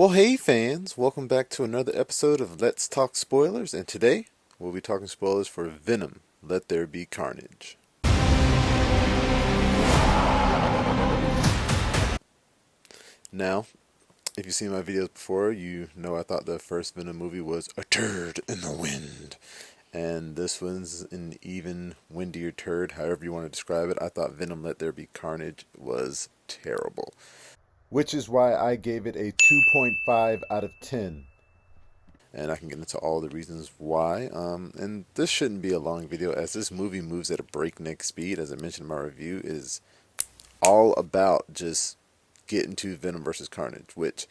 Well, hey fans, welcome back to another episode of Let's Talk Spoilers, and today we'll be talking spoilers for Venom, Let There Be Carnage. Now, if you've seen my videos before, you know I thought the first Venom movie was a turd in the wind. And this one's an even windier turd, however you want to describe it. I thought Venom Let There Be Carnage was terrible. Which is why I gave it a 2.5 out of 10. And I can get into all the reasons why. And this shouldn't be a long video, as this movie moves at a breakneck speed. As I mentioned in my review, it is all about just getting to Venom versus Carnage, which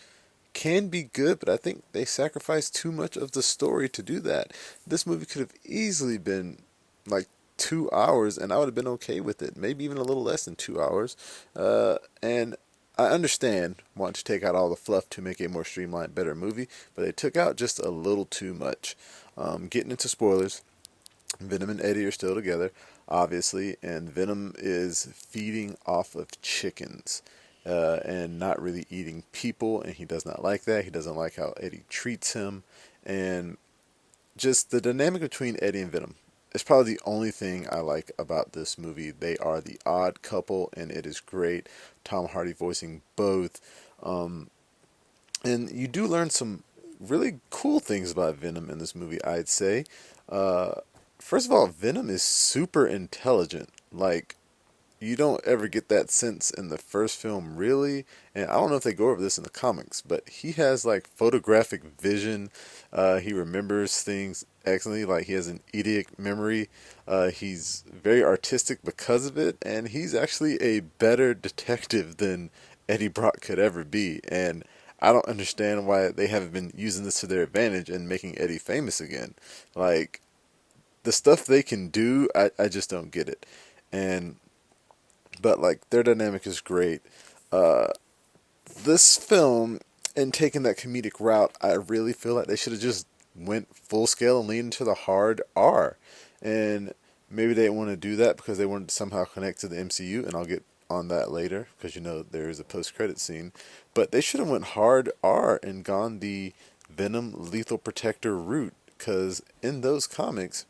can be good, but I think they sacrifice too much of the story to do that. This movie could have easily been like 2 hours, and I would have been okay with it. Maybe even a little less than 2 hours. And I understand wanting to take out all the fluff to make a more streamlined, better movie, but they took out just a little too much. Getting into spoilers, Venom and Eddie are still together, obviously, and Venom is feeding off of chickens and not really eating people, and he does not like that. He doesn't like how Eddie treats him, and just the dynamic between Eddie and Venom. It's probably the only thing I like about this movie. They are the odd couple, and it is great. Tom Hardy voicing both. And you do learn some really cool things about Venom in this movie, I'd say. First of all, Venom is super intelligent. Like, you don't ever get that sense in the first film, really. And I don't know if they go over this in the comics, but he has like photographic vision. He remembers things excellently. Like, he has an eidetic memory. He's very artistic because of it, and he's actually a better detective than Eddie Brock could ever be. And I don't understand why they haven't been using this to their advantage and making Eddie famous again. Like, the stuff they can do, I just don't get it. But like, their dynamic is great. This film, and taking that comedic route, I really feel like they should have just went full scale and leaned into the hard R. And maybe they didn't want to do that because they wanted to somehow connect to the MCU, and I'll get on that later because you know there is a post-credit scene. But they should have went hard R and gone the Venom Lethal Protector route, because in those comics,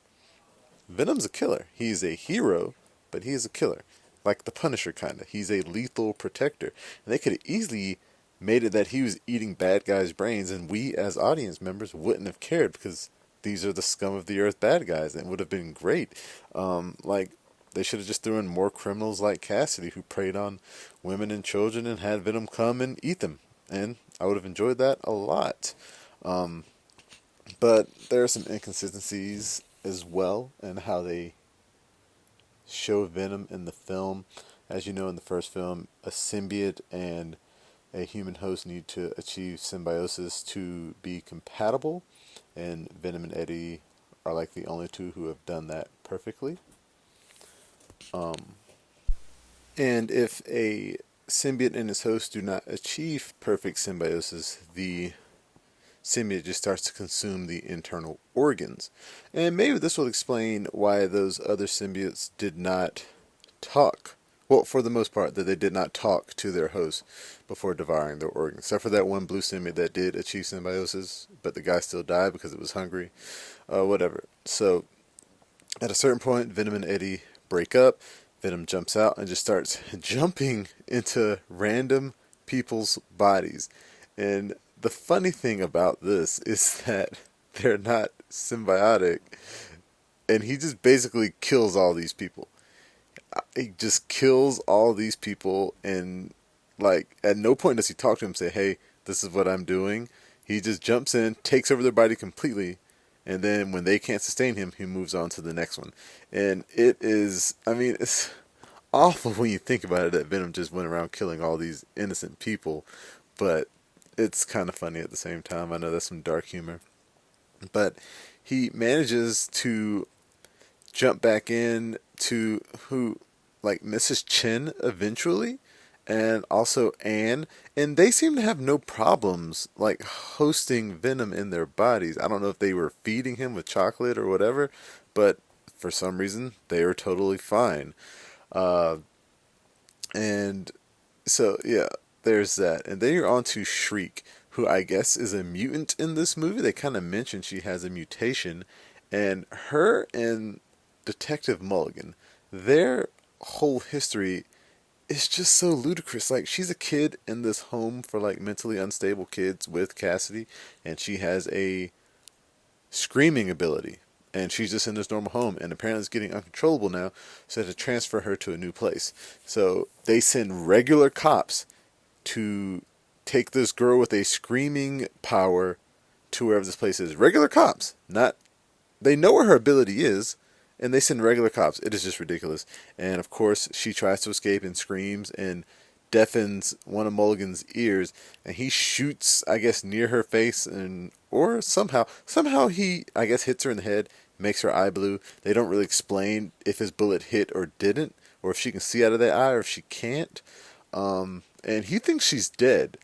Venom's a killer. He's a hero, but he is a killer. Like the Punisher, kind of. He's a lethal protector. And they could have easily made it that he was eating bad guys' brains, and we as audience members wouldn't have cared because these are the scum of the earth bad guys, and it would have been great. Like, they should have just thrown in more criminals like Kasady, who preyed on women and children and had Venom come and eat them. And I would have enjoyed that a lot. But there are some inconsistencies as well in how they show Venom in the film. As you know, in the first film, a symbiote and a human host need to achieve symbiosis to be compatible, and Venom and Eddie are like the only two who have done that perfectly. And if a symbiote and his host do not achieve perfect symbiosis, the symbiote just starts to consume the internal organs. And maybe this will explain why those other symbiotes did not talk. Well, for the most part, that they did not talk to their host before devouring their organs. Except for that one blue symbiote that did achieve symbiosis, but the guy still died because it was hungry. Whatever. So, at a certain point, Venom and Eddie break up. Venom jumps out and just starts jumping into random people's bodies. And the funny thing about this is that they're not symbiotic, and he just basically kills all these people. He just kills all these people, and like, at no point does he talk to them and say, hey, this is what I'm doing. He just jumps in, takes over their body completely, and then when they can't sustain him, he moves on to the next one. And it is, I mean, it's awful when you think about it that Venom just went around killing all these innocent people, but it's kind of funny at the same time. I know that's some dark humor. But he manages to jump back in to like Mrs. Chen eventually, and also Anne, and they seem to have no problems like hosting Venom in their bodies. I don't know if they were feeding him with chocolate or whatever, but for some reason they are totally fine. And so yeah, there's that. And then you're on to Shriek, who I guess is a mutant in this movie. They kind of mention she has a mutation, and her and Detective Mulligan, their whole history is just so ludicrous. Like, she's a kid in this home for like mentally unstable kids with Kasady, and she has a screaming ability. And she's just in this normal home, and apparently it's getting uncontrollable now, so they have to transfer her to a new place. So they send regular cops to take this girl with a screaming power to wherever this place is. Regular cops, not, they know where her ability is, and they send regular cops. It is just ridiculous. And of course, she tries to escape and screams and deafens one of Mulligan's ears, and he shoots, I guess, near her face, and or somehow he, I guess, hits her in the head, makes her eye blue. They don't really explain if his bullet hit or didn't, or if she can see out of that eye or if she can't. And he thinks she's dead,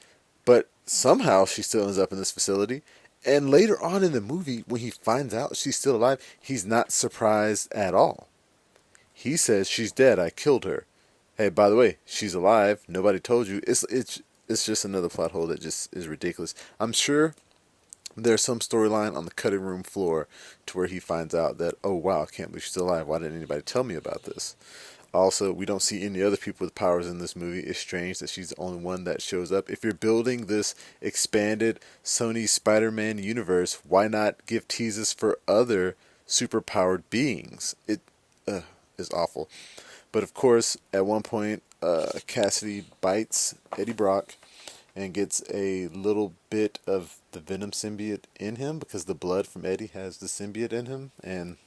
but somehow she still ends up in this facility. And later on in the movie, when he finds out she's still alive, he's not surprised at all. He says, "She's dead. I killed her. Hey, by the way, she's alive. Nobody told you." It's just another plot hole that just is ridiculous. I'm sure there's some storyline on the cutting room floor to where he finds out that, oh wow, I can't believe she's still alive. Why didn't anybody tell me about this? Also, we don't see any other people with powers in this movie. It's strange that she's the only one that shows up. If you're building this expanded Sony Spider-Man universe, why not give teases for other superpowered beings? It is awful. But of course, at one point, Kasady bites Eddie Brock and gets a little bit of the Venom symbiote in him, because the blood from Eddie has the symbiote in him. And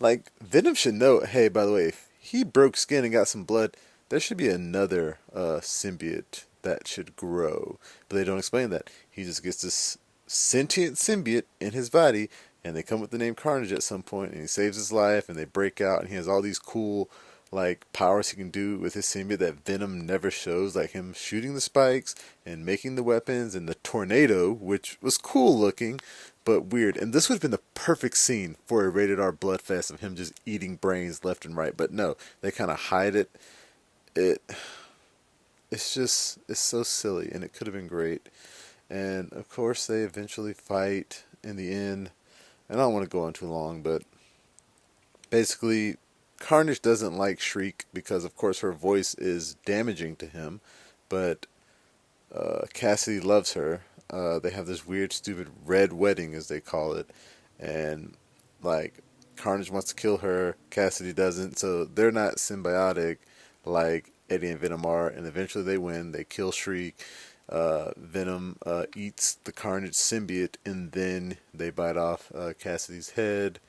like, Venom should know, hey, by the way, if he broke skin and got some blood, there should be another symbiote that should grow. But they don't explain that. He just gets this sentient symbiote in his body, and they come with the name Carnage at some point, and he saves his life, and they break out, and he has all these cool like powers he can do with his symbiote that Venom never shows, like him shooting the spikes and making the weapons, and the tornado, which was cool looking but weird. And this would have been the perfect scene for a rated R bloodfest of him just eating brains left and right, but no, they kind of hide it. It's so silly, and it could have been great. And of course they eventually fight in the end, and I don't want to go on too long, but basically Carnage doesn't like Shriek because, of course, her voice is damaging to him, but Kasady loves her. They have this weird, stupid red wedding, as they call it, and like, Carnage wants to kill her, Kasady doesn't, so they're not symbiotic like Eddie and Venom are, and eventually they win. They kill Shriek. Venom eats the Carnage symbiote, and then they bite off Kasady's head,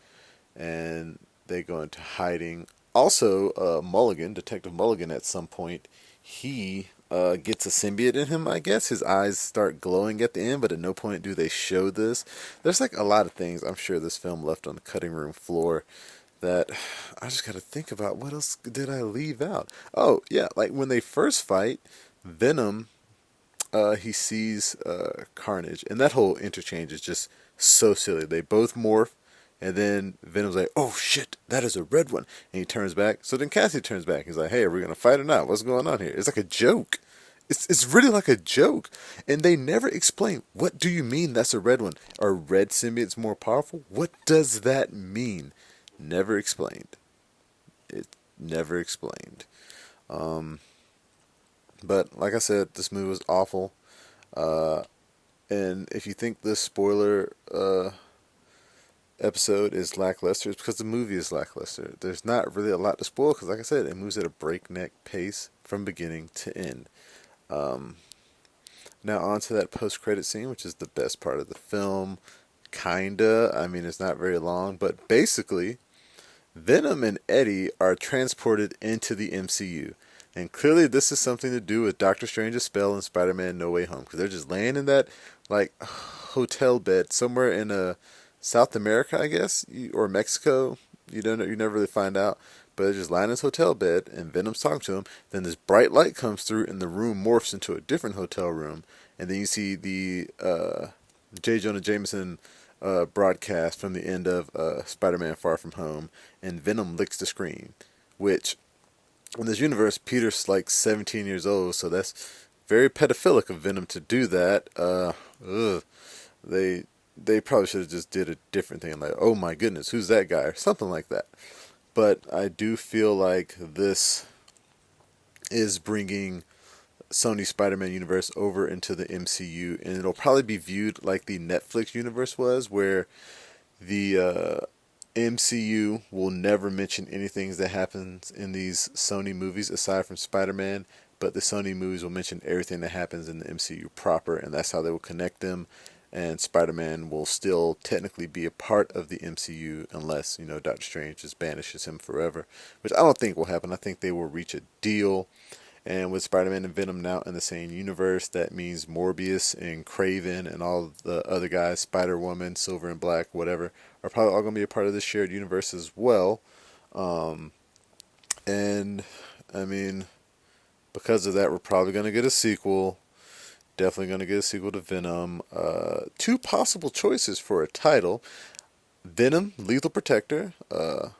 and they go into hiding. Also, Mulligan, Detective Mulligan, at some point, he gets a symbiote in him, I guess. His eyes start glowing at the end, but at no point do they show this. There's like a lot of things I'm sure this film left on the cutting room floor that I just got to think about. What else did I leave out? Oh, yeah, like when they first fight, Venom, he sees Carnage, and that whole interchange is just so silly. They both morph, and then Venom's like, "Oh shit, that is a red one," and he turns back. So then Kasady turns back. He's like, "Hey, are we gonna fight or not? What's going on here?" It's like a joke. It's really like a joke, and they never explain. What do you mean that's a red one? Are red symbiotes more powerful? What does that mean? Never explained. It never explained. But like I said, this movie was awful. And if you think this spoiler episode is lackluster, it's because the movie is lackluster. There's not really a lot to spoil because, like I said, it moves at a breakneck pace from beginning to end. Now on to that post-credit scene, which is the best part of the film. Kinda. I mean, it's not very long, but basically, Venom and Eddie are transported into the MCU. And clearly this is something to do with Doctor Strange's spell and Spider-Man No Way Home. Because they're just laying in that, like, hotel bed somewhere in South America, I guess, or Mexico. You don't know, you never really find out. But they're just lying in this hotel bed, and Venom's talking to him. Then this bright light comes through, and the room morphs into a different hotel room. And then you see the J. Jonah Jameson broadcast from the end of Spider-Man Far From Home, and Venom licks the screen, which, in this universe, Peter's like 17 years old, so that's very pedophilic of Venom to do that. Ugh. They probably should have just did a different thing, like, oh my goodness, who's that guy, or something like that. But I do feel like this is bringing Sony Spider-Man universe over into the MCU, and it'll probably be viewed like the Netflix universe was, where the MCU will never mention anything that happens in these Sony movies aside from Spider-Man, but the Sony movies will mention everything that happens in the MCU proper, and that's how they will connect them. And Spider-Man will still technically be a part of the MCU unless, Doctor Strange just banishes him forever, which I don't think will happen. I think they will reach a deal. And with Spider-Man and Venom now in the same universe, that means Morbius and Kraven and all the other guys, Spider-Woman, Silver and Black, whatever, are probably all going to be a part of this shared universe as well. And, I mean, because of that, we're probably going to get a sequel. Definitely going to get a sequel to Venom. Two possible choices for a title. Venom, Lethal Protector, a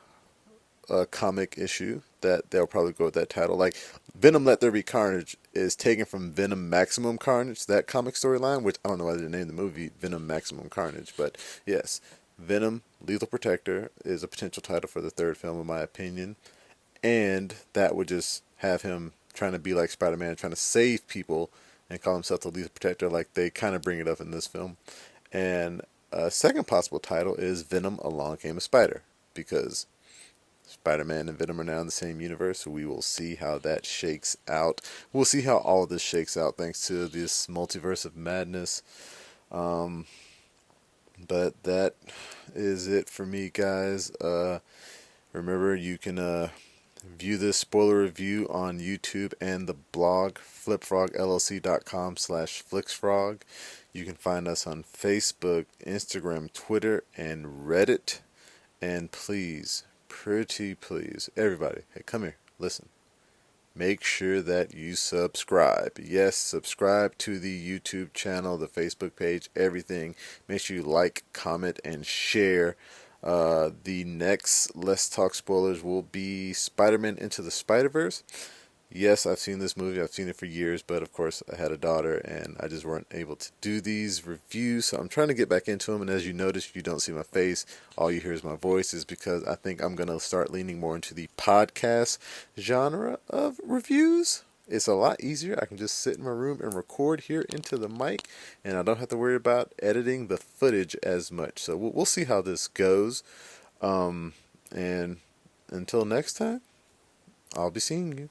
comic issue that they'll probably go with that title. Like, Venom Let There Be Carnage is taken from Venom Maximum Carnage, that comic storyline, which I don't know why they named the movie Venom Maximum Carnage, but yes, Venom Lethal Protector is a potential title for the third film, in my opinion. And that would just have him trying to be like Spider-Man, trying to save people, and call himself the Lethal Protector, like they kind of bring it up in this film. And a second possible title is Venom Along Came a Spider, because Spider-Man and Venom are now in the same universe, so we will see how that shakes out. We'll see how all of this shakes out thanks to this multiverse of madness. But that is it for me, guys. Remember, you can view this spoiler review on YouTube and the blog, flipfrogllc.com/flixfrog. You can find us on Facebook, Instagram, Twitter, and Reddit. And please, pretty please, everybody, hey, come here, listen. Make sure that you subscribe. Yes, subscribe to the YouTube channel, the Facebook page, everything. Make sure you like, comment, and share. The next Let's Talk Spoilers will be Spider-Man Into the Spider-Verse. Yes, I've seen this movie. I've seen it for years, but of course I had a daughter and I just weren't able to do these reviews, so I'm trying to get back into them. And as you notice, you don't see my face. All you hear is my voice, is because I think I'm going to start leaning more into the podcast genre of reviews. It's a lot easier. I can just sit in my room and record here into the mic, and I don't have to worry about editing the footage as much. So we'll see how this goes. And until next time, I'll be seeing you.